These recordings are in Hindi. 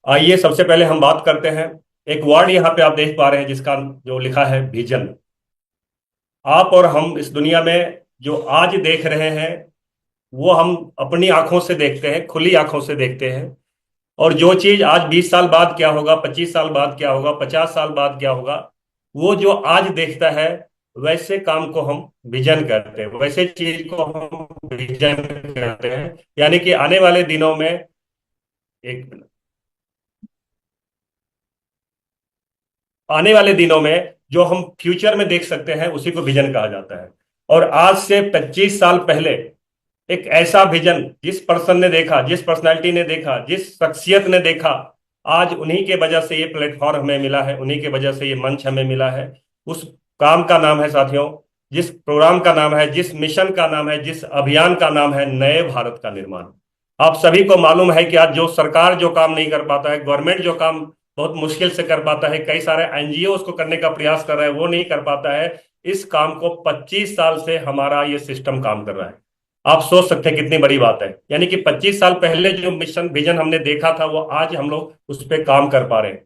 आइए सबसे पहले हम बात करते हैं। एक वर्ड यहाँ पे आप देख पा रहे हैं जिसका जो लिखा है विजन। आप और हम इस दुनिया में जो आज देख रहे हैं वो हम अपनी आंखों से देखते हैं, खुली आंखों से देखते हैं। और जो चीज आज 20 साल बाद क्या होगा, 25 साल बाद क्या होगा, 50 साल बाद क्या होगा, वो जो आज देखता है वैसे काम को हम विजन करते हैं, वैसे चीज को हम विजन करते हैं। यानी कि आने वाले दिनों में, एक आने वाले दिनों में जो हम फ्यूचर में देख सकते हैं उसी को विजन कहा जाता है। और आज से 25 साल पहले एक ऐसा विजन जिस पर्सन ने देखा, जिस पर्सनालिटी ने देखा, जिस शख्सियत ने देखा, आज उन्हीं के वजह से ये प्लेटफॉर्म हमें मिला है, उन्हीं के वजह से ये मंच हमें मिला है। उस काम का नाम है साथियों, जिस प्रोग्राम का नाम है, जिस मिशन का नाम है, जिस अभियान का नाम है नए भारत का निर्माण। आप सभी को मालूम है कि आज जो सरकार जो काम नहीं कर पाता है, गवर्नमेंट जो काम बहुत मुश्किल से कर पाता है, कई सारे एनजीओ उसको करने का प्रयास कर रहे हैं, वो नहीं कर पाता है। इस काम को 25 साल से हमारा ये सिस्टम काम कर रहा है। आप सोच सकते हैं कितनी बड़ी बात है। यानी कि 25 साल पहले जो मिशन विजन हमने देखा था वो आज हम लोग उस पर काम कर पा रहे हैं।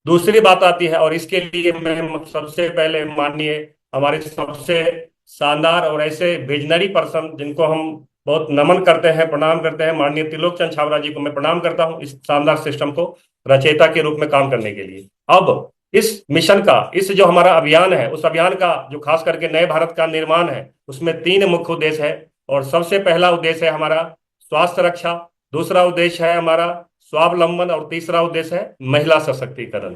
दूसरी बात आती है, और इसके लिए मैं सबसे पहले माननीय हमारे सबसे शानदार और ऐसे विजनरी पर्सन जिनको हम बहुत नमन करते हैं, प्रणाम करते हैं, माननीय त्रिलोक चंद छाबड़ा जी को मैं प्रणाम करता हूं इस शानदार सिस्टम को रचयिता के रूप में काम करने के लिए। अब इस मिशन का, इस जो हमारा अभियान है, उस अभियान का जो खास करके नए भारत का निर्माण है, उसमें तीन मुख्य उद्देश्य है। और सबसे पहला उद्देश्य है हमारा स्वास्थ्य रक्षा, दूसरा उद्देश्य है हमारा स्वावलंबन, और तीसरा उद्देश्य है महिला सशक्तिकरण।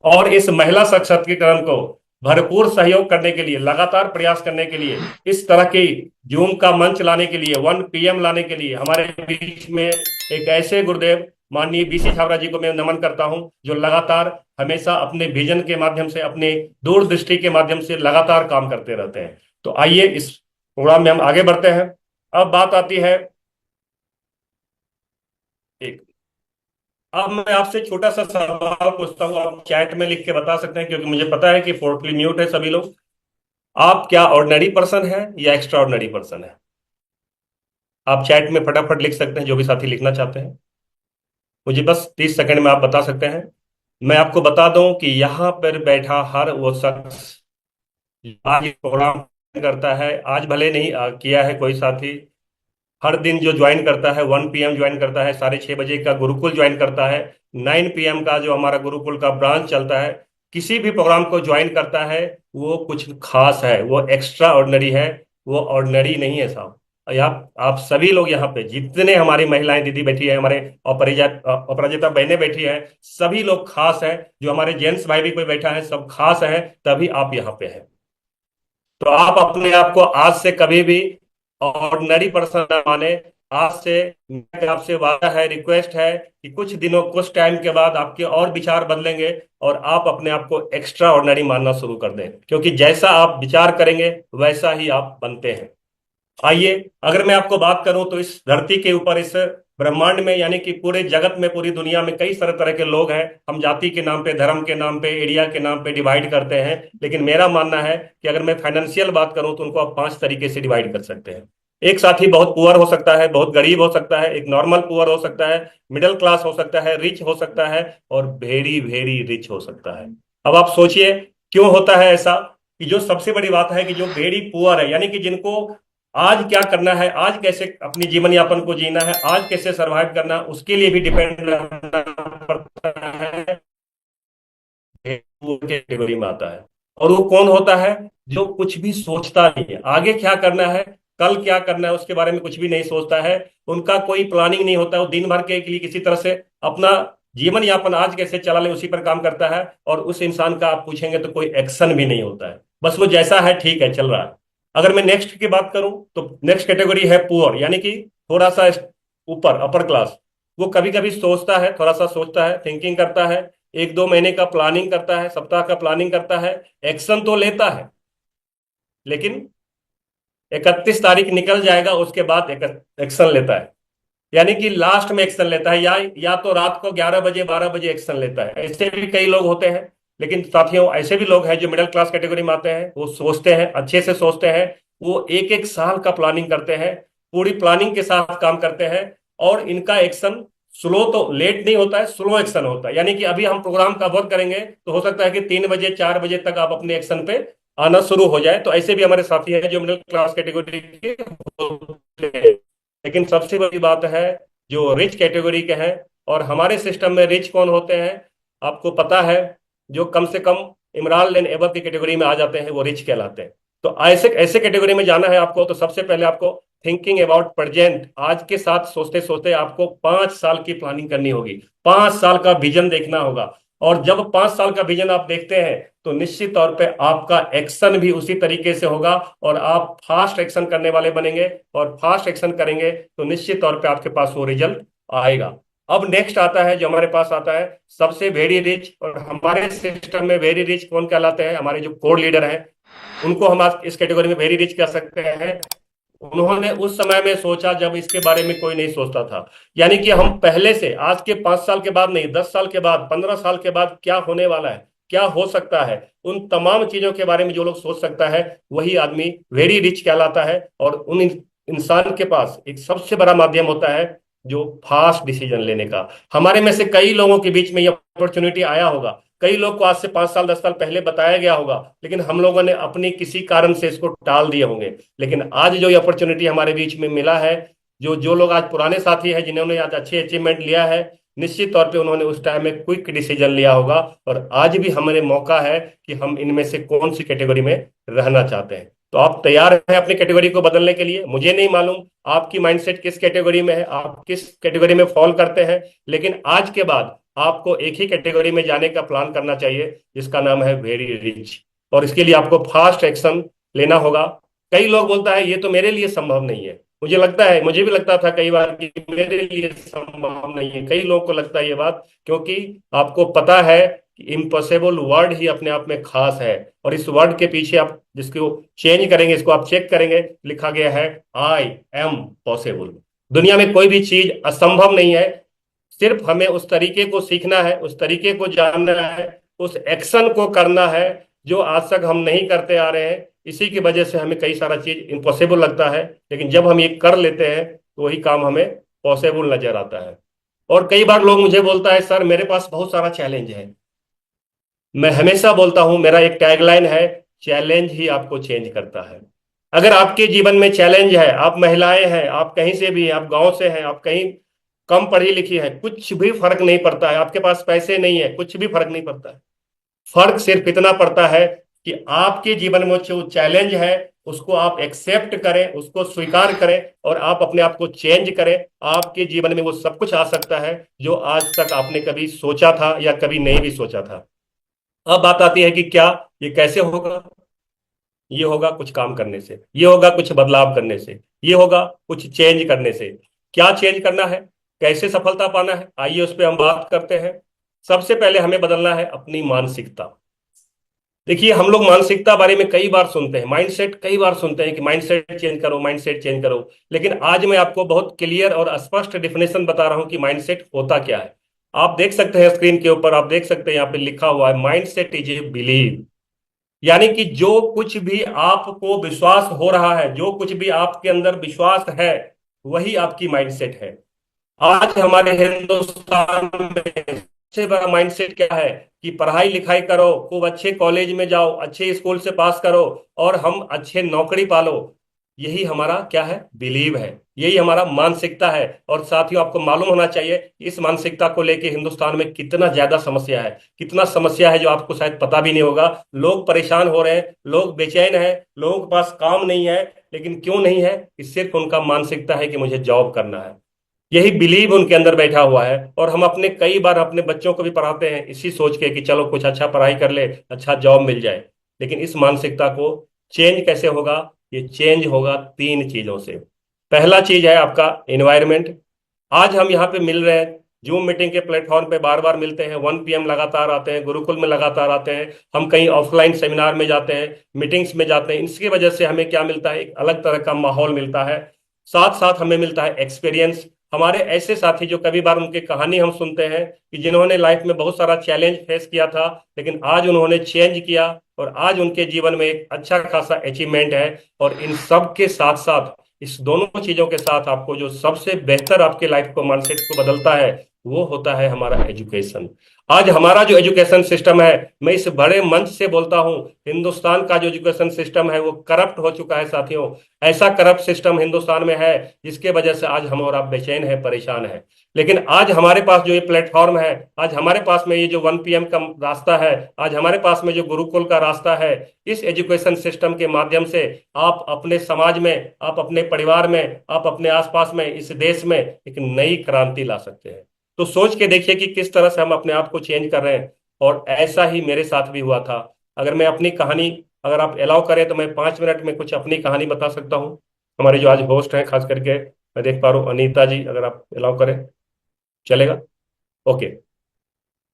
और इस महिला सशक्तिकरण को भरपूर सहयोग करने के लिए, लगातार प्रयास करने के लिए, इस तरह की जूम का मंच लाने के लिए, 1 PM लाने के लिए हमारे बीच में एक ऐसे गुरुदेव माननीय बीसी छाबड़ा जी को मैं नमन करता हूं, जो लगातार हमेशा अपने विजन के माध्यम से, अपने दूरदृष्टि के माध्यम से लगातार काम करते रहते हैं। तो आइए इस प्रोग्राम में हम आगे बढ़ते हैं। अब बात आती है, एक अब मैं आपसे छोटा सा सवाल पूछता हूँ, आप चैट में लिख के बता सकते हैं क्योंकि मुझे पता है कि फोर्टली म्यूट है सभी लोग। आप क्या ऑर्डिनरी पर्सन है या एक्स्ट्रा ऑर्डिनरी पर्सन है? आप चैट में फटाफट लिख सकते हैं जो भी साथी लिखना चाहते हैं। मुझे बस 30 सेकंड में आप बता सकते हैं। मैं आपको बता दूं कि यहाँ पर बैठा हर वो शख्स आज प्रोग्राम करता है, आज भले नहीं किया है कोई साथी, हर दिन जो ज्वाइन करता है, 1 PM ज्वाइन करता है, 6:30 बजे का गुरुकुल ज्वाइन करता है, 9 PM का जो हमारा गुरुकुल का ब्रांच चलता है, किसी भी प्रोग्राम को ज्वाइन करता है, वो कुछ खास है, वो एक्स्ट्रा ऑर्डिनरी है, वो ऑर्डिनरी नहीं है साहब। आप सभी लोग यहाँ पे जितने हमारी महिलाएं दीदी बैठी है, हमारे अपराजिता बहनें बैठी हैं, सभी लोग खास हैं। जो हमारे जेंट्स भाई भी कोई बैठा है, सब खास है, तभी आप यहाँ पे हैं। तो आप अपने आप को आज से कभी भी ऑर्डिनरी पर्सन न माने। आज से मेरा आपसे वादा है, रिक्वेस्ट है कि कुछ दिनों, कुछ टाइम के बाद आपके और विचार बदलेंगे और आप अपने आप को एक्स्ट्रा ऑर्डिनरी मानना शुरू कर दें, क्योंकि जैसा आप विचार करेंगे वैसा ही आप बनते हैं। आइए, अगर मैं आपको बात करूं तो इस धरती के ऊपर, इस ब्रह्मांड में, यानी कि पूरे जगत में, पूरी दुनिया में कई सारे तरह के लोग हैं। हम जाति के नाम पे, धर्म के नाम पे, एरिया के नाम पे डिवाइड करते हैं, लेकिन मेरा मानना है कि अगर मैं फाइनेंशियल बात करूं तो उनको आप 5 तरीके से डिवाइड कर सकते हैं। एक साथी बहुत पुअर हो सकता है, बहुत गरीब हो सकता है, एक नॉर्मल पुअर हो सकता है, मिडिल क्लास हो सकता है, रिच हो सकता है, और वेरी वेरी रिच हो सकता है। अब आप सोचिए क्यों होता है ऐसा। कि जो सबसे बड़ी बात है कि जो वेरी पुअर है, यानी कि जिनको आज क्या करना है, आज कैसे अपनी जीवन यापन को जीना है, आज कैसे सरवाइव करना है, उसके लिए भी डिपेंड रहना पड़ता है, कैटेगरी में आता है। और वो कौन होता है? जो कुछ भी सोचता नहीं है, आगे क्या करना है, कल क्या करना है, उसके बारे में कुछ भी नहीं सोचता है। उनका कोई प्लानिंग नहीं होता, वो दिन भर के लिए किसी तरह से अपना जीवन यापन आज कैसे चला ले उसी पर काम करता है। और उस इंसान का आप पूछेंगे तो कोई एक्शन भी नहीं होता है, बस वो जैसा है ठीक है चल रहा है। अगर मैं नेक्स्ट की बात करूं तो नेक्स्ट कैटेगरी है पुअर, यानी कि थोड़ा सा ऊपर, अपर क्लास। वो कभी कभी सोचता है, थोड़ा सा सोचता है, थिंकिंग करता है, 1-2 महीने का प्लानिंग करता है, सप्ताह का प्लानिंग करता है, एक्शन तो लेता है, लेकिन 31 तारीख निकल जाएगा उसके बाद एक्शन लेता है। यानी कि लास्ट में एक्शन लेता है, या तो रात को 11 बजे, 12 बजे एक्शन लेता है। ऐसे भी कई लोग होते हैं। लेकिन साथियों, ऐसे भी लोग हैं जो मिडिल क्लास कैटेगरी में आते हैं, वो सोचते हैं, अच्छे से सोचते हैं, वो एक एक साल का प्लानिंग करते हैं, पूरी प्लानिंग के साथ काम करते हैं, और इनका एक्शन स्लो तो लेट नहीं होता है, स्लो एक्शन होता है। यानी कि अभी हम प्रोग्राम का वर्क करेंगे तो हो सकता है कि 3 बजे 4 बजे तक आप अपने एक्शन पे आना शुरू हो जाए। तो ऐसे भी हमारे साथी हैं जो मिडिल क्लास कैटेगरी के होते हैं। लेकिन सबसे बड़ी बात है जो रिच कैटेगरी के हैं, और हमारे सिस्टम में रिच कौन होते हैं आपको पता है, जो कम से कम इमरान एंड एबव की कैटेगरी में आ जाते हैं वो रिच कहलाते हैं। तो ऐसे ऐसे कैटेगरी में जाना है आपको, तो सबसे पहले आपको थिंकिंग अबाउट प्रेजेंट, आज के साथ सोचते सोचते आपको 5 साल की प्लानिंग करनी होगी, 5 साल का विजन देखना होगा। और जब 5 साल का विजन आप देखते हैं तो निश्चित तौर पे आपका एक्शन भी उसी तरीके से होगा, और आप फास्ट एक्शन करने वाले बनेंगे। और फास्ट एक्शन करेंगे तो निश्चित तौर पे आपके पास वो रिजल्ट आएगा। अब नेक्स्ट आता है जो हमारे पास आता है सबसे वेरी रिच, और हमारे सिस्टम में वेरी रिच कौन कहलाते हैं, हमारे जो कोर लीडर हैं उनको हम आज इस कैटेगरी में वेरी रिच कह सकते हैं। उन्होंने उस समय में सोचा जब इसके बारे में कोई नहीं सोचता था। यानी कि हम पहले से आज के 5 साल के बाद नहीं, 10 साल के बाद, 15 साल के बाद क्या होने वाला है, क्या हो सकता है, उन तमाम चीजों के बारे में जो लोग सोच सकता है वही आदमी वेरी रिच कहलाता है। और उन इंसान के पास एक सबसे बड़ा माध्यम होता है जो फास्ट डिसीजन लेने का। हमारे में से कई लोगों के बीच में यह अपॉर्चुनिटी आया होगा, कई लोग को आज से 5 साल 10 साल पहले बताया गया होगा, लेकिन हम लोगों ने अपनी किसी कारण से इसको टाल दिए होंगे। लेकिन आज जो ये अपॉर्चुनिटी हमारे बीच में मिला है, जो जो लोग आज पुराने साथी हैं जिन्होंने आज अच्छे अचीवमेंट लिया है, निश्चित तौर पे उन्होंने उस टाइम में क्विक डिसीजन लिया होगा। और आज भी हमारे मौका है कि हम इनमें से कौन सी कैटेगरी में रहना चाहते हैं। तो आप तैयार हैं अपनी कैटेगरी को बदलने के लिए? मुझे नहीं मालूम आपकी माइंडसेट किस कैटेगरी में है, आप किस कैटेगरी में फॉल करते हैं, लेकिन आज के बाद आपको एक ही कैटेगरी में जाने का प्लान करना चाहिए जिसका नाम है वेरी रिच। और इसके लिए आपको फास्ट एक्शन लेना होगा। कई लोग बोलता है ये तो मेरे लिए संभव नहीं है, मुझे लगता है, मुझे भी लगता था कई बार कि मेरे लिए संभव नहीं है, कई लोगों को लगता है ये बात, क्योंकि आपको पता है कि इम्पॉसिबल वर्ड ही अपने आप में खास है। और इस वर्ड के पीछे आप जिसको चेंज करेंगे, इसको आप चेक करेंगे, लिखा गया है आई एम पॉसिबल। दुनिया में कोई भी चीज असंभव नहीं है, सिर्फ हमें उस तरीके को सीखना है, उस तरीके को जानना है, उस एक्शन को करना है जो आज तक हम नहीं करते आ रहे हैं। इसी की वजह से हमें कई सारा चीज इम्पॉसिबल लगता है, लेकिन जब हम ये कर लेते हैं तो वही काम हमें पॉसिबल नजर आता है। और कई बार लोग मुझे बोलता है सर मेरे पास बहुत सारा चैलेंज है। मैं हमेशा बोलता हूं, मेरा एक टैगलाइन है, चैलेंज ही आपको चेंज करता है। अगर आपके जीवन में चैलेंज है, आप महिलाएं हैं, आप कहीं से भी हैं, आप गांव से हैं, आप कहीं कम पढ़ी लिखी है, कुछ भी फर्क नहीं पड़ता है, आपके पास पैसे नहीं है, कुछ भी फर्क नहीं पड़ता है। फर्क सिर्फ इतना पड़ता है कि आपके जीवन में जो चैलेंज है उसको आप एक्सेप्ट करें, उसको स्वीकार करें, और आप अपने आप को चेंज करें। आपके जीवन में वो सब कुछ आ सकता है जो आज तक आपने कभी सोचा था या कभी नहीं भी सोचा था। अब बात आती है कि क्या ये कैसे होगा? ये होगा कुछ काम करने से, ये होगा कुछ बदलाव करने से, ये होगा कुछ चेंज करने से। क्या चेंज करना है, कैसे सफलता पाना है, आइए उस पर हम बात करते हैं। सबसे पहले हमें बदलना है अपनी मानसिकता। देखिए हम लोग मानसिकता बारे में कई बार सुनते हैं, माइंडसेट कई बार सुनते हैं कि माइंडसेट चेंज करो, माइंडसेट चेंज करो। लेकिन आज मैं आपको बहुत क्लियर और स्पष्ट डिफिनेशन बता रहा हूं कि माइंडसेट होता क्या है। आप देख सकते हैं स्क्रीन के ऊपर, आप देख सकते हैं यहाँ पे लिखा हुआ है माइंडसेट इज ए बिलीव। यानी कि जो कुछ भी आपको विश्वास हो रहा है, जो कुछ भी आपके अंदर विश्वास है, वही आपकी माइंडसेट है। आज हमारे हिंदुस्तान में सबसे बड़ा माइंडसेट क्या है कि पढ़ाई लिखाई करो, खूब अच्छे कॉलेज में जाओ, अच्छे स्कूल से पास करो, और हम अच्छे नौकरी पालो। यही हमारा क्या है, बिलीव है, यही हमारा मानसिकता है। और साथियों आपको मालूम होना चाहिए इस मानसिकता को लेके हिंदुस्तान में कितना ज्यादा समस्या है, कितना समस्या है जो आपको शायद पता भी नहीं होगा। लोग परेशान हो रहे हैं, लोग बेचैन हैं, लोगों के पास काम नहीं है। लेकिन क्यों नहीं है? कि सिर्फ उनका मानसिकता है कि मुझे जॉब करना है, यही बिलीव उनके अंदर बैठा हुआ है। और हम अपने कई बार अपने बच्चों को भी पढ़ाते हैं इसी सोच के कि चलो कुछ अच्छा पढ़ाई कर ले, अच्छा जॉब मिल जाए। लेकिन इस मानसिकता को चेंज कैसे होगा? ये चेंज होगा 3 चीजों से। पहला चीज है आपका एनवायरमेंट। आज हम यहाँ पे मिल रहे हैं, जूम मीटिंग के प्लेटफॉर्म पे बार बार मिलते हैं, 1 PM लगातार आते हैं, गुरुकुल में लगातार आते हैं, हम कहीं ऑफलाइन सेमिनार में जाते हैं, मीटिंग्स में जाते हैं। इसकी वजह से हमें क्या मिलता है, एक अलग तरह का माहौल मिलता है। साथ साथ हमें मिलता है एक्सपीरियंस। हमारे ऐसे साथी जो कभी बार उनकी कहानी हम सुनते हैं कि जिन्होंने लाइफ में बहुत सारा चैलेंज फेस किया था, लेकिन आज उन्होंने चेंज किया और आज उनके जीवन में एक अच्छा खासा अचीवमेंट है। और इन सब के साथ साथ, इस दोनों चीजों के साथ, आपको जो सबसे बेहतर आपके लाइफ को माइंडसेट को बदलता है वो होता है हमारा एजुकेशन। आज हमारा जो एजुकेशन सिस्टम है, मैं इस बड़े मंच से बोलता हूं, हिंदुस्तान का जो एजुकेशन सिस्टम है वो करप्ट हो चुका है साथियों। ऐसा करप्ट सिस्टम हिंदुस्तान में है जिसके वजह से आज हम और आप बेचैन है, परेशान है। लेकिन आज हमारे पास जो ये प्लेटफॉर्म है, आज हमारे पास में ये जो 1 PM का रास्ता है, आज हमारे पास में जो गुरुकुल का रास्ता है, इस एजुकेशन सिस्टम के माध्यम से आप अपने समाज में, आप अपने परिवार में, आप अपने आसपास में, इस देश में एक नई क्रांति ला सकते हैं। तो सोच के देखिए कि किस तरह से हम अपने आप को चेंज कर रहे हैं। और ऐसा ही मेरे साथ भी हुआ था। अगर मैं अपनी कहानी, अगर आप अलाउ करें तो मैं 5 मिनट में कुछ अपनी कहानी बता सकता हूँ। हमारे जो आज होस्ट हैं, खास करके मैं देख पा रहा हूँ अनीता जी, अगर आप अलाउ करें, चलेगा? ओके,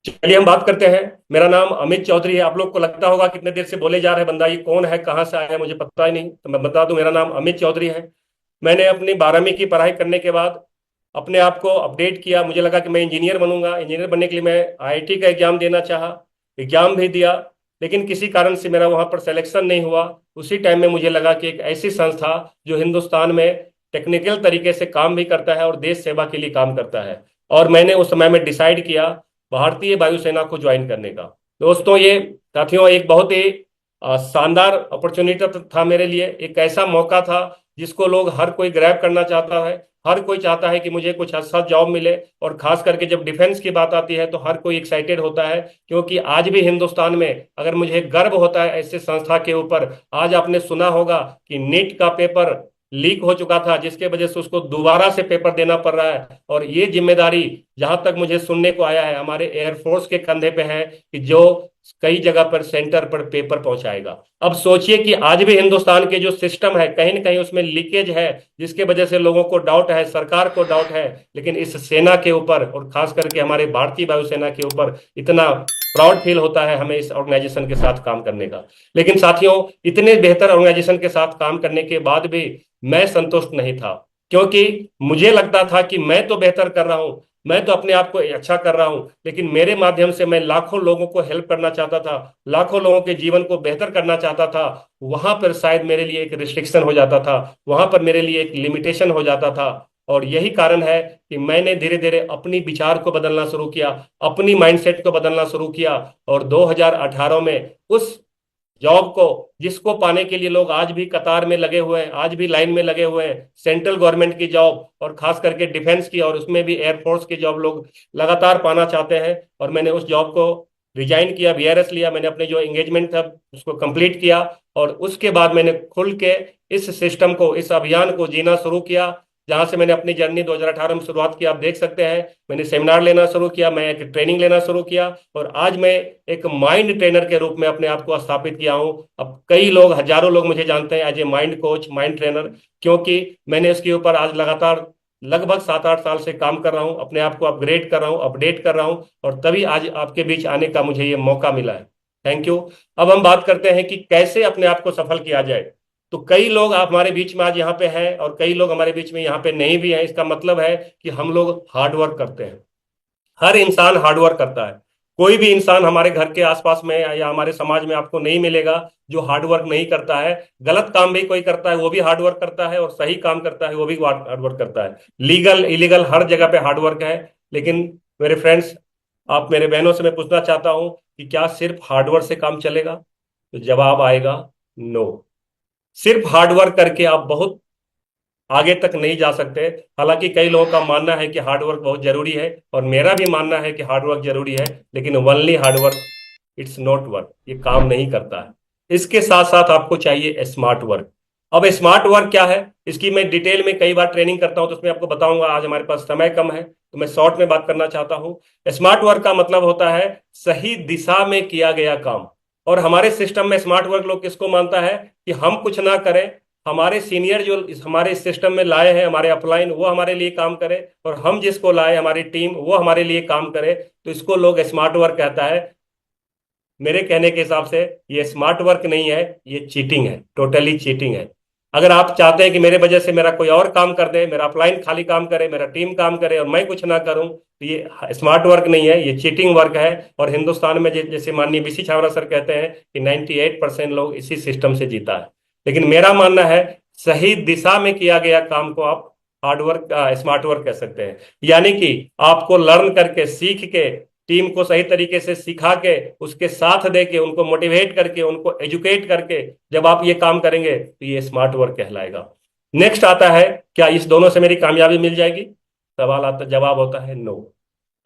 चलिए हम बात करते हैं। मेरा नाम अमित चौधरी है। आप लोग को लगता होगा कितने देर से बोले जा रहे हैं, बंदा ये कौन है, कहाँ से आया है, मुझे पता ही नहीं। तो मैं बता दूं, मेरा नाम अमित चौधरी है। मैंने अपनी 12वीं की पढ़ाई करने के बाद अपने आप को अपडेट किया। मुझे लगा कि मैं इंजीनियर बनूंगा। इंजीनियर बनने के लिए मैं आईआईटी का एग्जाम देना चाहा, एग्जाम भी दिया, लेकिन किसी कारण से मेरा वहां पर सिलेक्शन नहीं हुआ। उसी टाइम में मुझे लगा कि एक ऐसी संस्था जो हिंदुस्तान में टेक्निकल तरीके से काम भी करता है और देश सेवा के लिए काम करता है, और मैंने उस समय में डिसाइड किया भारतीय वायुसेना को ज्वाइन करने का। दोस्तों, ये साथियों एक बहुत ही शानदार अपॉर्चुनिटी था मेरे लिए। एक ऐसा मौका था जिसको लोग, हर कोई ग्रैब करना चाहता है। हर कोई चाहता है कि मुझे कुछ अच्छा जॉब मिले, और खास करके जब डिफेंस की बात आती है तो हर कोई एक्साइटेड होता है, क्योंकि आज भी हिंदुस्तान में अगर मुझे गर्व होता है ऐसे संस्था के ऊपर। आज आपने सुना होगा कि नीट का पेपर लीक हो चुका था, जिसके वजह से उसको दोबारा से पेपर देना पड़ रहा है, और ये जिम्मेदारी जहां तक मुझे सुनने को आया है हमारे एयरफोर्स के कंधे पे है, कि जो कई जगह पर सेंटर पर पेपर पहुंचाएगा। अब सोचिए कि आज भी हिंदुस्तान के जो सिस्टम है, कहीं ना कहीं उसमें लीकेज है, जिसके वजह से लोगों को डाउट है, सरकार को डाउट है। लेकिन इस सेना के ऊपर, और खास करके हमारे भारतीय वायुसेना के ऊपर, इतना प्राउड फील होता है हमें इस ऑर्गेनाइजेशन के साथ काम करने का। लेकिन साथियों, इतने बेहतर ऑर्गेनाइजेशन के साथ काम करने के बाद भी मैं संतुष्ट नहीं था, क्योंकि मुझे लगता था कि मैं तो बेहतर कर रहा हूं, मैं तो अपने आप को अच्छा कर रहा हूं, लेकिन मेरे माध्यम से मैं लाखों लोगों को हेल्प करना चाहता था, लाखों लोगों के जीवन को बेहतर करना चाहता था। वहां पर शायद मेरे लिए एक रिस्ट्रिक्शन हो जाता था, वहां पर मेरे लिए एक लिमिटेशन हो जाता था। और यही कारण है कि मैंने धीरे धीरे अपनी विचार को बदलना शुरू किया, अपनी माइंडसेट को बदलना शुरू किया, और 2018 में उस जॉब को, जिसको पाने के लिए लोग आज भी कतार में लगे हुए हैं, आज भी लाइन में लगे हुए हैं, सेंट्रल गवर्नमेंट की जॉब, और खास करके डिफेंस की, और उसमें भी एयरफोर्स की जॉब लोग लगातार पाना चाहते हैं। और मैंने उस जॉब को रिजाइन किया, वीआरएस लिया, मैंने अपने जो एंगेजमेंट था उसको कंप्लीट किया, और उसके बाद मैंने खुल के इस सिस्टम को, इस अभियान को जीना शुरू किया। जहां से मैंने अपनी जर्नी 2018 में शुरुआत की, आप देख सकते हैं। मैंने सेमिनार लेना शुरू किया, मैं एक ट्रेनिंग लेना शुरू किया, और आज मैं एक माइंड ट्रेनर के रूप में अपने आप को स्थापित किया हूं। अब कई लोग, हजारों लोग मुझे जानते हैं as a mind coach, mind trainer, क्योंकि मैंने इसके ऊपर आज लगातार लगभग 7-8 साल से काम कर रहा हूं, अपने आप को अपग्रेड कर रहा हूं, अपडेट कर रहा हूं, और तभी आज आपके बीच आने का मुझे ये मौका मिला है। Thank you. अब हम बात करते हैं कि कैसे अपने आप को सफल किया जाए। तो कई लोग आप हमारे बीच में आज यहाँ पे हैं, और कई लोग हमारे बीच में यहाँ पे नहीं भी हैं। इसका मतलब है कि हम लोग हार्ड वर्क करते हैं। हर इंसान हार्ड वर्क करता है। कोई भी इंसान हमारे घर के आसपास में या हमारे समाज में आपको नहीं मिलेगा जो हार्ड वर्क नहीं करता है। गलत काम भी कोई करता है वो भी हार्ड वर्क करता है, और सही काम करता है वो भी हार्ड वर्क करता है। लीगल इलीगल हर जगह पे हार्ड वर्क है। लेकिन मेरे फ्रेंड्स, आप मेरे बहनों से मैं पूछना चाहता हूं कि क्या सिर्फ हार्ड वर्क से काम चलेगा? तो जवाब आएगा नो। सिर्फ हार्ड वर्क करके आप बहुत आगे तक नहीं जा सकते। हालांकि कई लोगों का मानना है कि हार्ड वर्क बहुत जरूरी है, और मेरा भी मानना है कि हार्ड वर्क जरूरी है, लेकिन only hard work it's not work, ये काम नहीं करता है। इसके साथ साथ आपको चाहिए स्मार्ट वर्क। अब स्मार्ट वर्क क्या है, इसकी मैं डिटेल में कई बार ट्रेनिंग करता हूं, तो उसमें आपको बताऊंगा। आज हमारे पास समय कम है तो मैं शॉर्ट में बात करना चाहता हूं। स्मार्ट वर्क का मतलब होता है सही दिशा में किया गया काम। और हमारे सिस्टम में स्मार्ट वर्क लोग किसको मानता है कि हम कुछ ना करें, हमारे सीनियर जो हमारे इस सिस्टम में लाए हैं, हमारे अपलाइन, वो हमारे लिए काम करे, और हम जिसको लाए हमारी टीम वो हमारे लिए काम करे, तो इसको लोग स्मार्ट वर्क कहता है। मेरे कहने के हिसाब से ये स्मार्ट वर्क नहीं है, ये चीटिंग है, टोटली चीटिंग है। अगर आप चाहते हैं कि मेरे वजह से मेरा कोई और काम कर दे, मेरा अपलाइन खाली काम करे, मेरा टीम काम करे, और मैं कुछ ना करूं, तो ये स्मार्ट वर्क नहीं है, ये चीटिंग वर्क है। और हिंदुस्तान में जैसे माननीय बीसी छाबड़ा सर कहते हैं कि 98% लोग इसी सिस्टम से जीता है। लेकिन मेरा मानना है सही दिशा में किया गया काम को आप हार्ड वर्क, स्मार्ट वर्क कह सकते हैं। यानी कि आपको लर्न करके, सीख के, टीम को सही तरीके से सिखा के, उसके साथ दे के, उनको मोटिवेट करके, उनको एजुकेट करके जब आप ये काम करेंगे तो ये स्मार्ट वर्क कहलाएगा। नेक्स्ट आता है, क्या इस दोनों से मेरी कामयाबी मिल जाएगी? सवाल आता, जवाब होता है नो।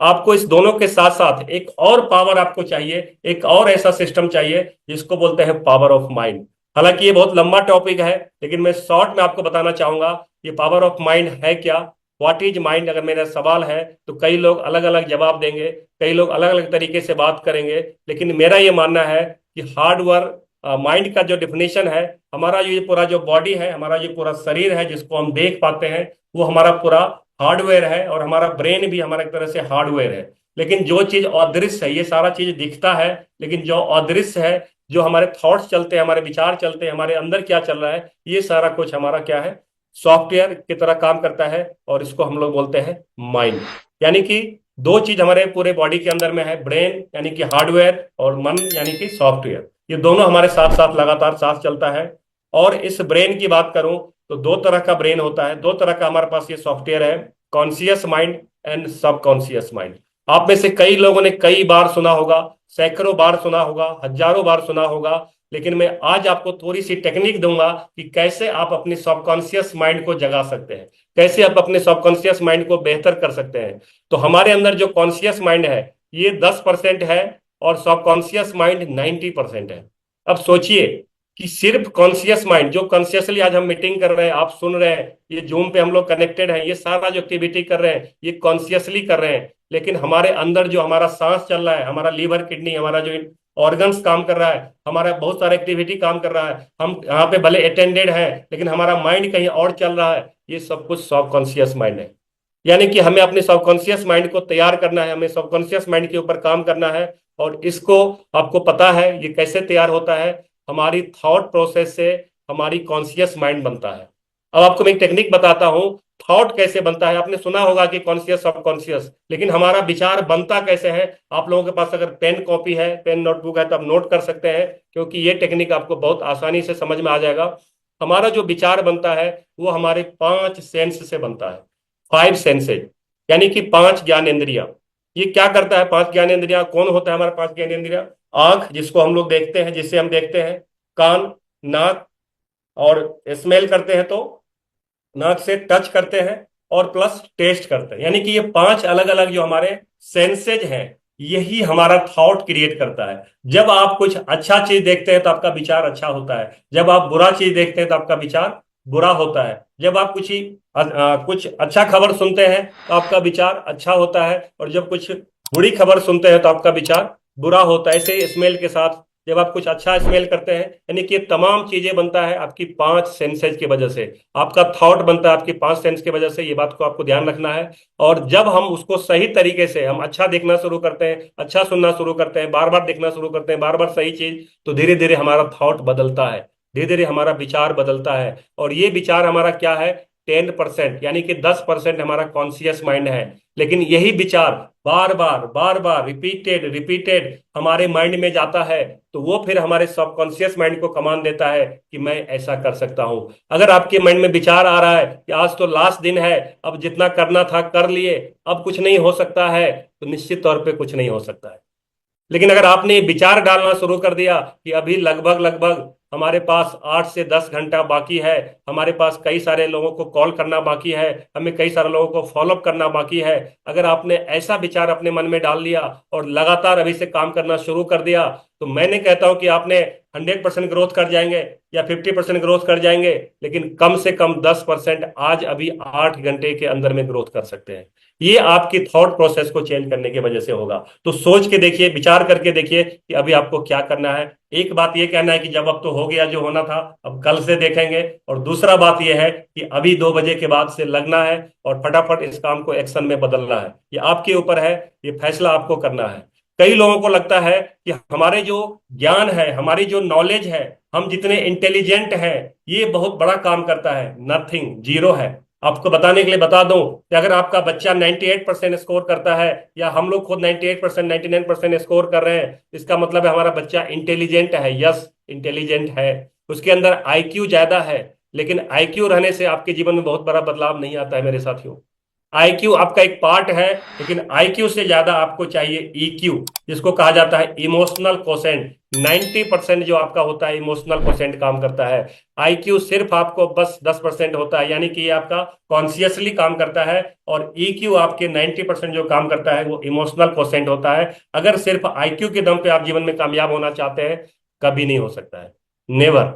आपको इस दोनों के साथ साथ एक और पावर आपको चाहिए, एक और ऐसा सिस्टम चाहिए जिसको बोलते हैं पावर ऑफ माइंड। हालांकि ये बहुत लंबा टॉपिक है, लेकिन मैं शॉर्ट में आपको बताना चाहूंगा ये पावर ऑफ माइंड है क्या। व्हाट इज माइंड अगर मेरा सवाल है तो कई लोग अलग अलग जवाब देंगे, कई लोग अलग अलग तरीके से बात करेंगे, लेकिन मेरा ये मानना है कि हार्ड वर्क, माइंड का जो डिफिनेशन है, हमारा ये पूरा जो बॉडी है, हमारा ये पूरा शरीर है जिसको हम देख पाते हैं, वो हमारा पूरा हार्डवेयर है, और हमारा ब्रेन भी हमारा एक तरह से हार्डवेयर है। लेकिन जो चीज अदृश्य है, ये सारा चीज दिखता है, लेकिन जो अदृश्य है, जो हमारे थॉट्स चलते हैं, हमारे विचार चलते हैं, हमारे अंदर क्या चल रहा है, ये सारा कुछ हमारा क्या है, सॉफ्टवेयर की तरह काम करता है, और इसको हम लोग बोलते हैं माइंड। यानी कि दो चीज हमारे पूरे बॉडी के अंदर में है, ब्रेन यानी कि हार्डवेयर, और मन यानी कि सॉफ्टवेयर। ये दोनों हमारे साथ साथ लगातार साथ चलता है। और इस ब्रेन की बात करूं तो दो तरह का ब्रेन होता है, दो तरह का हमारे पास ये सॉफ्टवेयर है, conscious mind and subconscious mind. आप में से कई लोगों ने कई बार सुना होगा, सैकड़ों बार सुना होगा, हजारों बार सुना होगा, लेकिन मैं आज आपको थोड़ी सी टेक्निक दूंगा कि कैसे आप अपनी सबकॉन्शियस माइंड को जगा सकते हैं, कैसे आप अपने सबकॉन्शियस माइंड को बेहतर कर सकते हैं। तो हमारे अंदर जो कॉन्शियस माइंड है ये 10% है, और सबकॉन्शियस माइंड 90% है। अब सोचिए कि सिर्फ कॉन्शियस माइंड, जो कॉन्शियसली आज हम मीटिंग कर रहे हैं, आप सुन रहे हैं, ये जूम पे हम लोग कनेक्टेड हैं, ये सारा जो एक्टिविटी कर रहे हैं ये कॉन्शियसली कर रहे हैं, लेकिन हमारे अंदर जो हमारा सांस चल रहा है, हमारा लीवर, किडनी, हमारा जो ऑर्गन्स काम कर रहा है, हमारा बहुत सारा एक्टिविटी काम कर रहा है, हम यहाँ पे भले अटेंडेड है लेकिन हमारा माइंड कहीं और चल रहा है, ये सब कुछ सबकॉन्शियस माइंड है। यानी कि हमें अपने सबकॉन्शियस माइंड को तैयार करना है, हमें सबकॉन्शियस माइंड के ऊपर काम करना है। और इसको आपको पता है ये कैसे तैयार होता है, हमारी थॉट प्रोसेस से हमारी कॉन्शियस माइंड बनता है। अब आपको मैं एक टेक्निक बताता हूं, थॉट कैसे बनता है। आपने सुना होगा कि कॉन्शियस सबकॉन्शियस, लेकिन हमारा विचार बनता कैसे है? आप लोगों के पास अगर पेन कॉपी है, पेन नोटबुक है तो आप नोट कर सकते हैं, क्योंकि ये टेक्निक आपको बहुत आसानी से समझ में आ जाएगा। हमारा जो विचार बनता है वो हमारे 5 सेंस से बनता है, 5 सेंसेज, यानी कि 5 ज्ञानेंद्रियां। ये क्या करता है? 5 ज्ञानेंद्रियां कौन होता है हमारा 5 ज्ञानेंद्रियां? आंख, जिसको हम लोग देखते हैं, जिससे हम देखते हैं, कान, नाक, और स्मेल करते हैं तो नाक से टच करते हैं, और प्लस टेस्ट करते हैं। यानी कि ये 5 अलग अलग जो हमारे सेंसेज हैं, यही हमारा थॉट क्रिएट करता है। जब आप कुछ अच्छा चीज देखते हैं तो आपका विचार अच्छा होता है, जब आप बुरा चीज देखते हैं तो आपका विचार बुरा होता है, जब आप कुछ अच्छा खबर सुनते हैं तो आपका विचार अच्छा होता है, और जब कुछ बुरी खबर सुनते हैं तो आपका विचार बुरा होता है। ऐसे स्मेल के साथ, जब आप कुछ अच्छा स्मेल करते हैं, यानी कि ये तमाम चीजें बनता है आपकी 5 सेंसेज की वजह से। आपका थॉट बनता है आपकी 5 सेंस की वजह से, ये बात को आपको ध्यान रखना है। और जब हम उसको सही तरीके से, हम अच्छा देखना शुरू करते हैं, अच्छा सुनना शुरू करते हैं, बार बार देखना शुरू करते हैं, बार बार सही चीज, तो धीरे धीरे हमारा थॉट बदलता है, धीरे धीरे हमारा विचार बदलता है। और ये विचार हमारा क्या है? 10%, यानी कि 10% हमारा कॉन्शियस माइंड है। लेकिन यही विचार बार बार रिपीटेड रिपीटेड हमारे माइंड में जाता है, तो वो फिर हमारे सबकॉन्शियस माइंड को कमांड देता है कि मैं ऐसा कर सकता हूं। अगर आपके माइंड में विचार आ रहा है कि आज तो लास्ट दिन है, अब जितना करना था कर लिए, अब कुछ नहीं हो सकता है, तो निश्चित तौर पे कुछ नहीं हो सकता है। लेकिन अगर आपने विचार डालना शुरू कर दिया कि अभी लगभग लगभग हमारे पास 8 से 10 घंटा बाकी है, हमारे पास कई सारे लोगों को कॉल करना बाकी है, हमें कई सारे लोगों को फॉलोअप करना बाकी है, अगर आपने ऐसा विचार अपने मन में डाल लिया और लगातार अभी से काम करना शुरू कर दिया, तो मैंने कहता हूं कि आपने 100% ग्रोथ कर जाएंगे या 50% ग्रोथ कर जाएंगे, लेकिन कम से कम 10% आज अभी 8 घंटे के अंदर में ग्रोथ कर सकते हैं। ये आपकी थॉट प्रोसेस को चेंज करने की वजह से होगा। तो सोच के देखिए, विचार करके देखिए कि अभी आपको क्या करना है। एक बात ये कहना है कि जब अब तो हो गया जो होना था, अब कल से देखेंगे। और दूसरा बात यह है कि अभी 2 बजे के बाद से लगना है और फटाफट इस काम को एक्शन में बदलना है। ये आपके ऊपर है, ये फैसला आपको करना है। कई लोगों को लगता है कि हमारे जो ज्ञान है, हमारी जो नॉलेज है, हम जितने इंटेलिजेंट हैं, ये बहुत बड़ा काम करता है। नथिंग, जीरो है। आपको बताने के लिए बता दूं कि अगर आपका बच्चा 98% स्कोर करता है, या हम लोग खुद 98% 99% स्कोर कर रहे हैं, इसका मतलब है हमारा बच्चा इंटेलिजेंट है। यस, इंटेलिजेंट है, उसके अंदर आईक्यू ज्यादा है। लेकिन आईक्यू रहने से आपके जीवन में बहुत बड़ा बदलाव नहीं आता है मेरे साथियों। आईक्यू आपका एक पार्ट है, लेकिन आईक्यू से ज्यादा आपको चाहिए ईक्यू, जिसको कहा जाता है इमोशनल कोसेंट। 90% जो आपका होता है इमोशनल कोसेंट काम करता है। आईक्यू सिर्फ आपको बस 10% होता है, यानी कि ये आपका कॉन्शियसली काम करता है। और ईक्यू आपके 90% जो काम करता है वो इमोशनल कोसेंट होता है। अगर सिर्फ आईक्यू के दम पे आप जीवन में कामयाब होना चाहते हैं, कभी नहीं हो सकता है, नेवर।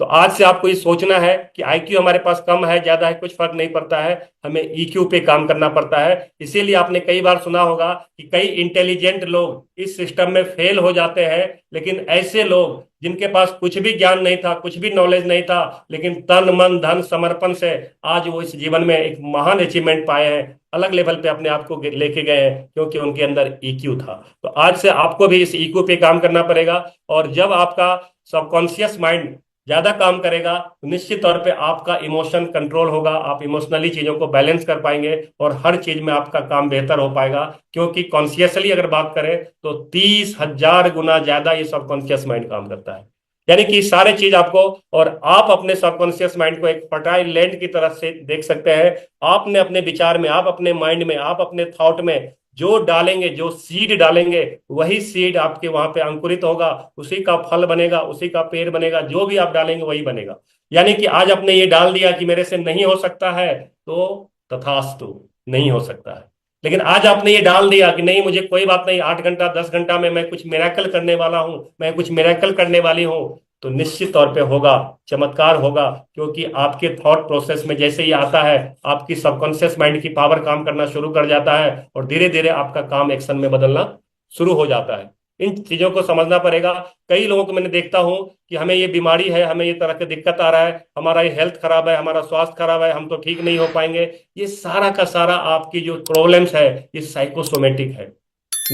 तो आज से आपको ये सोचना है कि आईक्यू हमारे पास कम है ज्यादा है कुछ फर्क नहीं पड़ता है, हमें ईक्यू पे काम करना पड़ता है। इसीलिए आपने कई बार सुना होगा कि कई इंटेलिजेंट लोग इस सिस्टम में फेल हो जाते हैं, लेकिन ऐसे लोग जिनके पास कुछ भी ज्ञान नहीं था, कुछ भी नॉलेज नहीं था, लेकिन तन मन धन समर्पण से आज वो इस जीवन में एक महान अचीवमेंट पाए हैं, अलग लेवल पे अपने आप को लेके गए हैं, क्योंकि उनके अंदर ईक्यू था। तो आज से आपको भी इस ईक्यू पे काम करना पड़ेगा। और जब आपका सबकॉन्शियस माइंड ज्यादा काम करेगा तो निश्चित तौर पे आपका इमोशन कंट्रोल होगा, आप इमोशनली चीजों को बैलेंस कर पाएंगे और हर चीज में आपका काम बेहतर हो पाएगा। क्योंकि कॉन्शियसली अगर बात करें तो 30,000 गुना ज्यादा ये सबकॉन्शियस माइंड काम करता है। यानी कि सारे चीज आपको, और आप अपने सबकॉन्शियस माइंड को एक फर्टाइल लैंड की तरह से देख सकते हैं। आपने अपने विचार में, आप अपने माइंड में, आप अपने थॉट में जो डालेंगे, जो सीड डालेंगे, वही सीड आपके वहां पे अंकुरित होगा, उसी का फल बनेगा, उसी का पेड़ बनेगा, जो भी आप डालेंगे वही बनेगा। यानी कि आज आपने ये डाल दिया कि मेरे से नहीं हो सकता है, तो तथास्तु, नहीं हो सकता है। लेकिन आज आपने ये डाल दिया कि नहीं, मुझे कोई बात नहीं, 8 घंटा 10 घंटा में मैं कुछ मिराकल करने वाला हूं, मैं कुछ मिराकल करने वाली हूं, तो निश्चित तौर पे होगा, चमत्कार होगा। क्योंकि आपके थॉट प्रोसेस में जैसे ही आता है, आपकी सबकॉन्शियस माइंड की पावर काम करना शुरू कर जाता है और धीरे धीरे आपका काम एक्शन में बदलना शुरू हो जाता है। इन चीजों को समझना पड़ेगा। कई लोगों को मैंने देखता हूं कि हमें ये बीमारी है, हमें ये तरह की दिक्कत आ रहा है, हमारा ये हेल्थ खराब है, हमारा स्वास्थ्य खराब है, हम तो ठीक नहीं हो पाएंगे। ये सारा का सारा आपकी जो प्रॉब्लम्स है ये साइकोसोमेटिक है।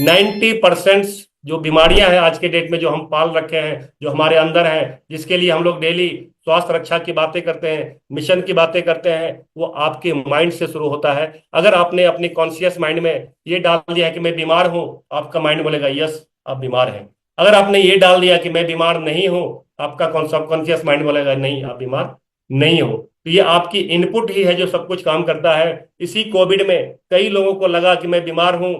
90% जो बीमारियां हैं आज के डेट में जो हम पाल रखे हैं, जो हमारे अंदर हैं, जिसके लिए हम लोग डेली स्वास्थ्य रक्षा की बातें करते हैं, मिशन की बातें करते हैं, वो आपके माइंड से शुरू होता है। अगर आपने अपनी कॉन्शियस माइंड में ये डाल दिया है कि मैं बीमार हूं, आपका माइंड बोलेगा यस आप बीमार हैं। अगर आपने ये डाल दिया कि मैं बीमार नहीं हूं, आपका सबकॉन्शियस माइंड बोलेगा नहीं आप बीमार नहीं हो। तो ये आपकी इनपुट ही है जो सब कुछ काम करता है। इसी कोविड में कई लोगों को लगा कि मैं बीमार हूं,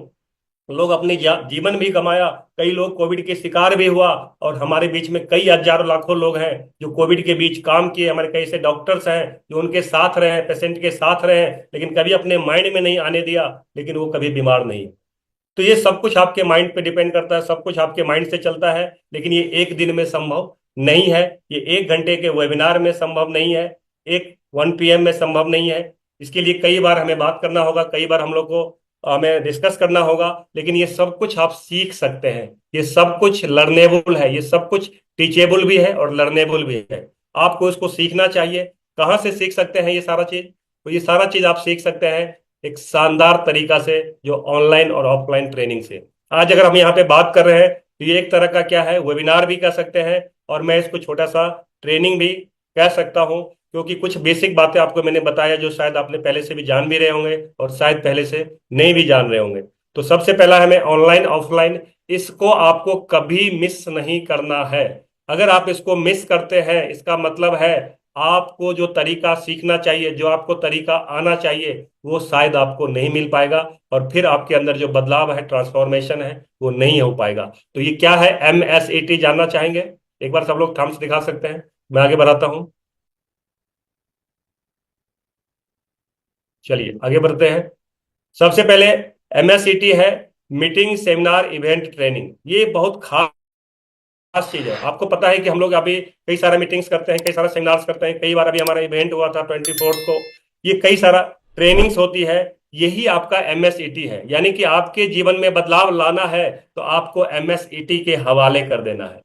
लोग अपनी जीवन भी गंवाया, कई लोग कोविड के शिकार भी हुआ। और हमारे बीच में कई हजारों लाखों लोग हैं जो कोविड के बीच काम किए, हमारे कई से डॉक्टर्स हैं जो उनके साथ रहे, पेशेंट के साथ रहे, लेकिन कभी अपने माइंड में नहीं आने दिया, लेकिन वो कभी बीमार नहीं। तो ये सब कुछ आपके माइंड पे डिपेंड करता है, सब कुछ आपके माइंड से चलता है। लेकिन ये एक दिन में संभव नहीं है, ये 1 घंटे के वेबिनार में संभव नहीं है, एक 1 PM में संभव नहीं है। इसके लिए कई बार हमें बात करना होगा, कई बार हम लोग को हमें डिस्कस करना होगा। लेकिन ये सब कुछ आप सीख सकते हैं, ये सब कुछ लर्नेबल है, ये सब कुछ टीचेबल भी है और लर्नेबल भी है। आपको इसको सीखना चाहिए। कहाँ से सीख सकते हैं ये सारा चीज? तो ये सारा चीज आप सीख सकते हैं एक शानदार तरीका से, जो ऑनलाइन और ऑफलाइन ट्रेनिंग से। आज अगर हम यहाँ पे बात कर रहे हैं तो ये एक तरह का क्या है, वेबिनार भी कह सकते हैं, और मैं इसको छोटा सा ट्रेनिंग भी कह सकता हूँ। क्योंकि कुछ बेसिक बातें आपको मैंने बताया जो शायद आपने पहले से भी जान भी रहे होंगे और शायद पहले से नहीं भी जान रहे होंगे। तो सबसे पहला हमें ऑनलाइन ऑफलाइन, इसको आपको कभी मिस नहीं करना है। अगर आप इसको मिस करते हैं, इसका मतलब है आपको जो तरीका सीखना चाहिए, जो आपको तरीका आना चाहिए, वो शायद आपको नहीं मिल पाएगा, और फिर आपके अंदर जो बदलाव है, ट्रांसफॉर्मेशन है, वो नहीं हो पाएगा। तो ये क्या है, MSET जानना चाहेंगे? एक बार सब लोग थम्स दिखा सकते हैं, मैं आगे बढ़ाता हूं। चलिए आगे बढ़ते हैं। सबसे पहले MSET है मीटिंग सेमिनार इवेंट ट्रेनिंग। ये बहुत खास चीज है। आपको पता है कि हम लोग अभी कई सारा मीटिंग्स करते हैं, कई सारा सेमिनार्स करते हैं, कई बार अभी हमारा इवेंट हुआ था 24 को, ये कई सारा ट्रेनिंग्स होती है। यही आपका MSET है। यानी कि आपके जीवन में बदलाव लाना है तो आपको MSET के हवाले कर देना है।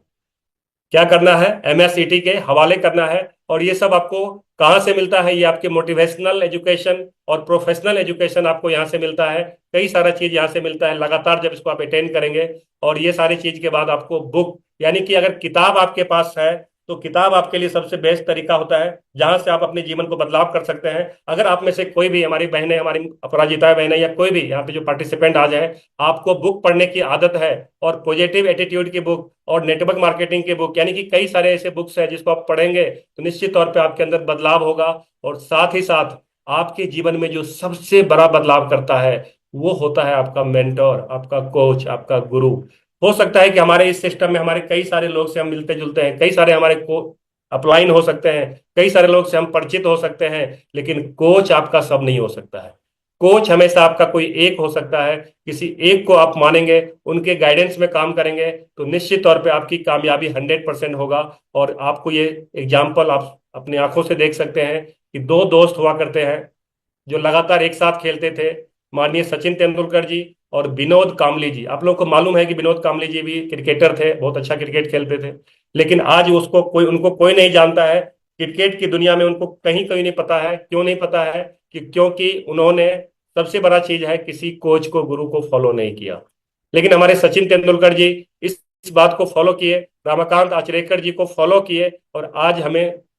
क्या करना है, MSET के हवाले करना है। और ये सब आपको कहाँ से मिलता है? ये आपके मोटिवेशनल एजुकेशन और प्रोफेशनल एजुकेशन आपको यहाँ से मिलता है। कई सारा चीज यहाँ से मिलता है लगातार जब इसको आप अटेंड करेंगे। और ये सारी चीज के बाद आपको बुक, यानी कि अगर किताब आपके पास है तो किताब आपके लिए सबसे बेस्ट तरीका होता है, जहां से आप अपने जीवन को बदलाव कर सकते हैं। अगर आप में से कोई भी, हमारी बहनें, हमारी अपराजिता बहनें, या कोई भी यहाँ पे जो पार्टिसिपेंट आ जाए, आपको बुक पढ़ने की आदत है, और पॉजिटिव एटीट्यूड की बुक और नेटवर्क मार्केटिंग की बुक, यानी कि कई सारे ऐसे बुक्स हैं जिसको आप पढ़ेंगे तो निश्चित तौर पे आपके अंदर बदलाव होगा। और साथ ही साथ आपके जीवन में जो सबसे बड़ा बदलाव करता है वो होता है आपका मेंटोर, आपका कोच, आपका गुरु। हो सकता है कि हमारे इस सिस्टम में हमारे कई सारे लोग से हम मिलते जुलते हैं, कई सारे हमारे को अपलाइन हो सकते हैं, कई सारे लोग से हम परिचित हो सकते हैं, लेकिन कोच आपका सब नहीं हो सकता है। कोच हमेशा आपका कोई एक हो सकता है। किसी एक को आप मानेंगे, उनके गाइडेंस में काम करेंगे, तो निश्चित तौर पे आपकी कामयाबी 100% होगा। और आपको ये एग्जाम्पल आप अपनी आंखों से देख सकते हैं कि दो दोस्त हुआ करते हैं जो लगातार एक साथ खेलते थे, माननीय सचिन तेंदुलकर जी और विनोद कांबली जी। आप लोग को मालूम है कि विनोद कांबली जी भी क्रिकेटर थे, बहुत अच्छा क्रिकेट खेलते थे, लेकिन आज उसको कोई, उनको कोई नहीं जानता है। क्रिकेट की दुनिया में उनको कहीं कहीं नहीं पता है। क्यों नहीं पता है? कि क्योंकि उन्होंने, सबसे बड़ा चीज है, किसी कोच को, गुरु को फॉलो नहीं किया। लेकिन हमारे सचिन तेंदुलकर जी इस बात को फॉलो किए, रमाकांत आचरेकर जी को फॉलो किए, और आज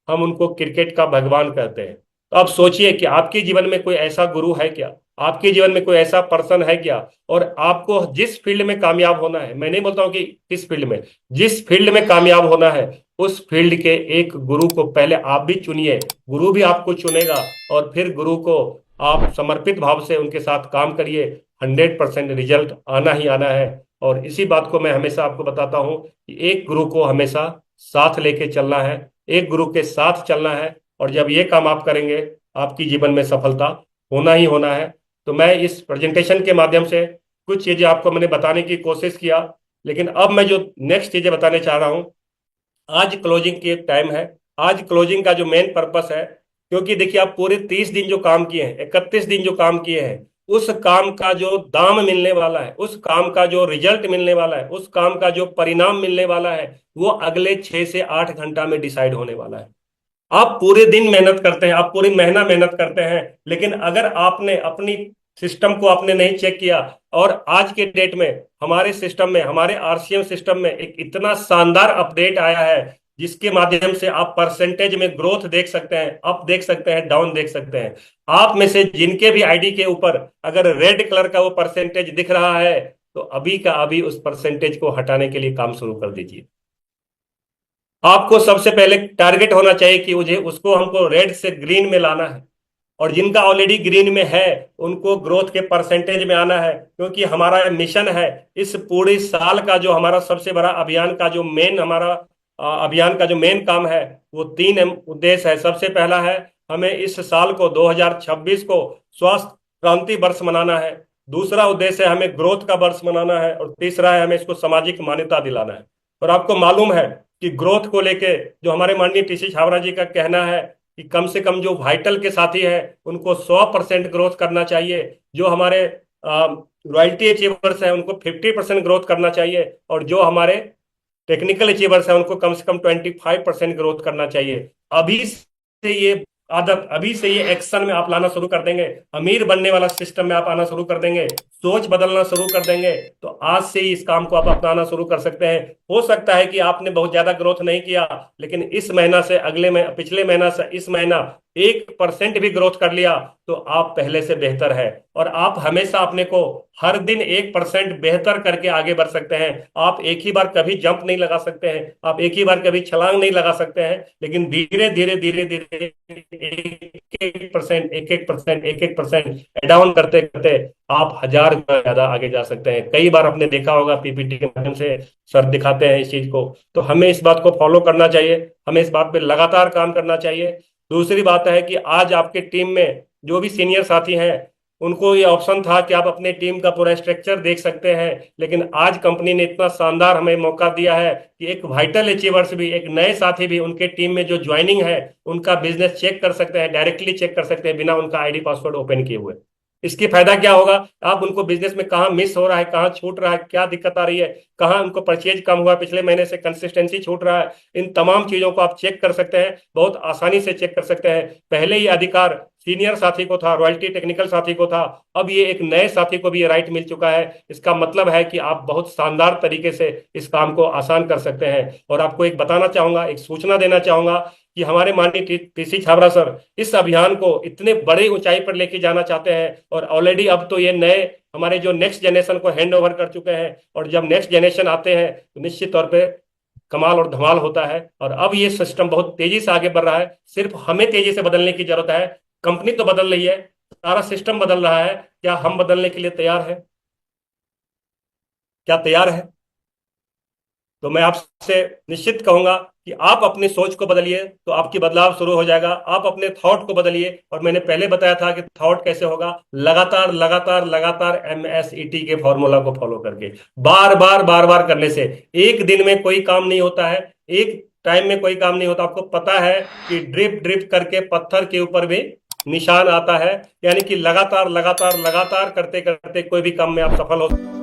हम उनको क्रिकेट का भगवान कहते हैं। तो आप सोचिए कि आपके जीवन में कोई ऐसा गुरु है क्या? आपके जीवन में कोई ऐसा पर्सन है क्या? और आपको जिस फील्ड में कामयाब होना है, मैं नहीं बोलता हूं कि किस फील्ड में, जिस फील्ड में कामयाब होना है, उस फील्ड के एक गुरु को पहले आप भी चुनिए। गुरु भी आपको चुनेगा, और फिर गुरु को आप समर्पित भाव से उनके साथ काम करिए। 100% रिजल्ट आना ही आना है। और इसी बात को मैं हमेशा आपको बताता हूं कि एक गुरु को हमेशा साथ लेके चलना है, एक गुरु के साथ चलना है। और जब ये काम आप करेंगे, आपकी जीवन में सफलता होना ही होना है। तो मैं इस प्रेजेंटेशन के माध्यम से कुछ चीजें आपको मैंने बताने की कोशिश किया, लेकिन अब मैं जो नेक्स्ट चीजें बताने चाह रहा हूं, आज क्लोजिंग की एक टाइम है। आज क्लोजिंग का जो मेन पर्पस है, क्योंकि देखिए आप पूरे 30 दिन जो काम किए हैं, 31 दिन जो काम किए हैं, उस काम का जो दाम मिलने वाला है, उस काम का जो रिजल्ट मिलने वाला है, उस काम का जो परिणाम मिलने वाला है, वो अगले 6 से 8 घंटा में डिसाइड होने वाला है। आप पूरे दिन मेहनत करते हैं, आप पूरी महीना मेहनत करते हैं, लेकिन अगर आपने अपनी सिस्टम को आपने नहीं चेक किया, और आज के डेट में हमारे सिस्टम में, हमारे आरसीएम सिस्टम में एक इतना शानदार अपडेट आया है, जिसके माध्यम से आप परसेंटेज में ग्रोथ देख सकते हैं, अप देख सकते हैं, डाउन देख सकते हैं। आप में से जिनके भी आईडी के ऊपर अगर रेड कलर का वो परसेंटेज दिख रहा है, तो अभी का अभी उस परसेंटेज को हटाने के लिए काम शुरू कर दीजिए। आपको सबसे पहले टारगेट होना चाहिए कि मुझे उसको, हमको रेड से ग्रीन में लाना है। और जिनका ऑलरेडी ग्रीन में है, उनको ग्रोथ के परसेंटेज में आना है, क्योंकि हमारा मिशन है, इस पूरे साल का जो हमारा सबसे बड़ा अभियान का जो मेन हमारा अभियान का जो मेन काम है, वो 3 उद्देश्य है। सबसे पहला है, हमें इस साल को 2026 को स्वास्थ्य क्रांति वर्ष मनाना है। दूसरा उद्देश्य है, हमें ग्रोथ का वर्ष मनाना है। और तीसरा है, हमें इसको सामाजिक मान्यता दिलाना है। और आपको मालूम है कि ग्रोथ को लेके जो हमारे माननीय टीसी छाबड़ा जी का कहना है कि कम से कम जो वाइटल के साथी हैं उनको 100% ग्रोथ करना चाहिए, जो हमारे रॉयल्टी अचीवर्स हैं उनको 50% ग्रोथ करना चाहिए, और जो हमारे टेक्निकल अचीवर्स हैं उनको कम से कम 25% ग्रोथ करना चाहिए। अभी से ये आदत, अभी से ये एक्शन में आप लाना शुरू कर देंगे, अमीर बनने वाला सिस्टम में आप आना शुरू कर देंगे, सोच बदलना शुरू कर देंगे, तो आज से ही इस काम को आप अपनाना शुरू कर सकते हैं। हो सकता है कि आपने बहुत ज्यादा ग्रोथ नहीं किया, लेकिन इस महीना से अगले में, पिछले महीना से इस महीना 1% भी ग्रोथ कर लिया, तो आप पहले से बेहतर है। और आप हमेशा अपने को हर दिन 1% बेहतर करके आगे बढ़ सकते हैं। आप एक ही बार कभी जंप नहीं लगा सकते हैं, आप एक ही बार कभी छलांग नहीं लगा सकते हैं, लेकिन धीरे धीरे धीरे धीरे 1-1%, 1-1%, 1-1% डाउन करते करते आप 1000 गुना ज्यादा आगे जा सकते हैं। कई बार आपने देखा होगा पीपीटी के माध्यम से सर दिखाते हैं इस चीज को। तो हमें इस बात को फॉलो करना चाहिए, हमें इस बात पे लगातार काम करना चाहिए। दूसरी बात है कि आज आपके टीम में जो भी सीनियर साथी हैं, उनको ये ऑप्शन था कि आप अपने टीम का पूरा स्ट्रक्चर देख सकते हैं, लेकिन आज कंपनी ने इतना शानदार हमें मौका दिया है कि एक वाइटल अचीवर्स भी, एक नए साथी भी उनके टीम में जो ज्वाइनिंग है, उनका बिजनेस चेक कर सकते हैं, डायरेक्टली चेक कर सकते हैं, बिना उनका आईडी पासवर्ड ओपन किए हुए। इसकी फायदा क्या होगा? आप उनको बिजनेस में कहाँ मिस हो रहा है, कहाँ छूट रहा है, क्या दिक्कत आ रही है, कहाँ उनको परचेज कम हुआ पिछले महीने से, कंसिस्टेंसी छूट रहा है, इन तमाम चीजों को आप चेक कर सकते हैं, बहुत आसानी से चेक कर सकते हैं। पहले ये अधिकार सीनियर साथी को था, रॉयल्टी टेक्निकल साथी को था, अब ये एक नए साथी को भी ये राइट मिल चुका है। इसका मतलब है कि आप बहुत शानदार तरीके से इस काम को आसान कर सकते हैं। और आपको एक बताना चाहूंगा, एक सूचना देना चाहूंगा कि हमारे माननीय टीसी छाबड़ा सर इस अभियान को इतने बड़े ऊंचाई पर लेके जाना चाहते हैं, और ऑलरेडी अब तो ये नए हमारे जो नेक्स्ट जनरेशन को हैंड ओवर कर चुके हैं। और जब नेक्स्ट जनरेशन आते हैं तो निश्चित तौर पे कमाल और धमाल होता है। और अब ये सिस्टम बहुत तेजी से आगे बढ़ रहा है, सिर्फ हमें तेजी से बदलने की जरूरत है। कंपनी तो बदल रही है, सारा सिस्टम बदल रहा है, क्या हम बदलने के लिए तैयार है? क्या तैयार है? तो मैं आपसे निश्चित कहूंगा कि आप अपनी सोच को बदलिए तो आपकी बदलाव शुरू हो जाएगा। आप अपने थॉट को बदलिए, और मैंने पहले बताया था कि थॉट कैसे होगा, लगातार लगातार लगातार MSET के फॉर्मूला को फॉलो करके, बार बार बार बार करने से। एक दिन में कोई काम नहीं होता है, एक टाइम में कोई काम नहीं होता। आपको पता है कि ड्रिप ड्रिप करके पत्थर के ऊपर भी निशान आता है, यानी कि लगातार लगातार लगातार करते करते कोई भी काम में आप सफल हो